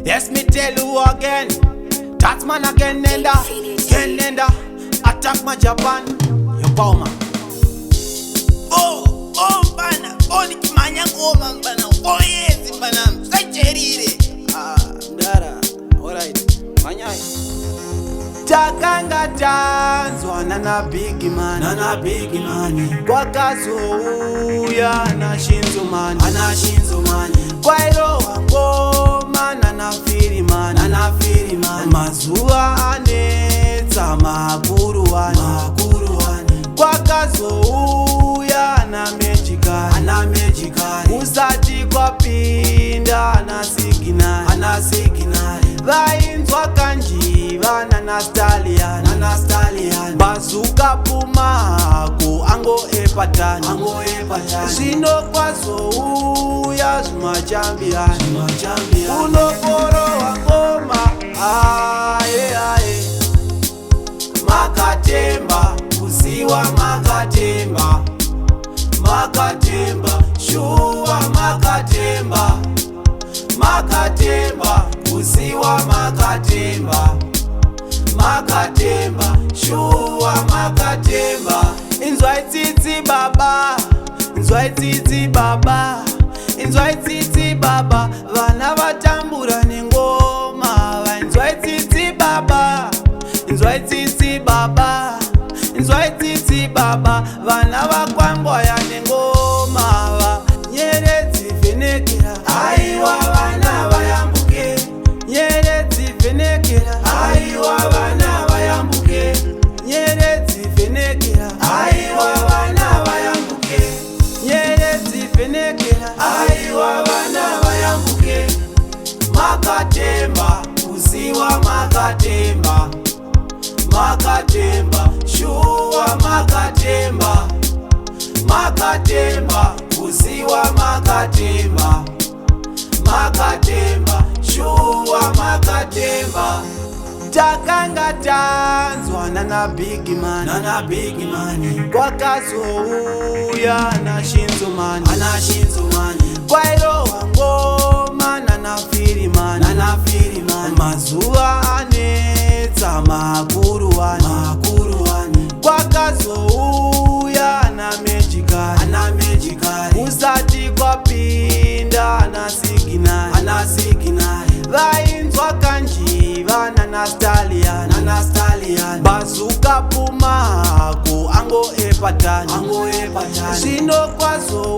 Yes, me tell you again. That man again, Nenda. Attack my Japan. Yo, Pauma. Oh, bana. Oh, nikimanya ngoma bana. Oh, yes, bana. Sacherire. Ndara. Alright. Manyai. Takanga tanzwa na big man. Kwa kazuya na shinzo mani. Kwa ilo wangoma na firi mani. Mazuwa anetsa makuru wani. Kwa kazuya na mejikari. Usati kwa pinda na siginari. Vainzwa kanjiva na stallion. Bazuka pumaku ango epatani. Zino kwazo uya zimachambiani. Unokoro wangoma aye. Makatemba kuziwa Makatemba shuwa Makatemba kuziwa Makatemba shuwa Inzwaititi baba vana vatambura nengoma. Inzwaititi baba vana vakwangwaya nengoma. Nyeredzi vhenekera aiwa vana vayambuke. Nyeredzi vhenekera aiwa vana vayambuke. Nyeredzi vhenekera aiwa vana vayambuke. Nyeredzi vhenekera aiwa vana vayambuke. Makatemba kuziwa Makatemba shuwa Makatemba kuziwa Makatemba shuwa Takanga tanzwa na big man. Kwa kazuya na shinzo mani. Kwa ilo wangoma na firi mani. Mazuwa anetsa makuru wani. Kwa kazuya na mejikari. Usati kwa pinda na siginari. Vainzwa kanjiva na stallion. Bazuka pumaku ango epatani. Zino kwazo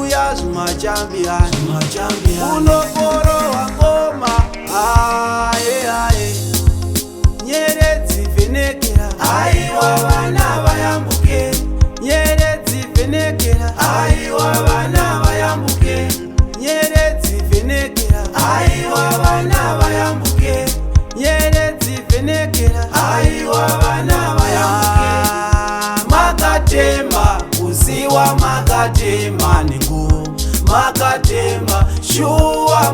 uya zimachambiani. Unokoro wangoma aye. Nyeredzi vhenekera aiwa vana vayambuke. Nyeredzi vhenekera aiwa vana vayambuke. Nyeredzi vhenekera aiwa vana vayambuke. Nyeredzi vhenekera aiwa vana vayambuke. Makatemba kuziwa Makatemba shuwa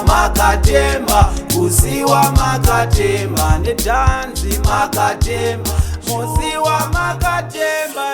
Makatemba kuziwa Makatemba. Nedanzi Makatemba kuziwa Makatemba.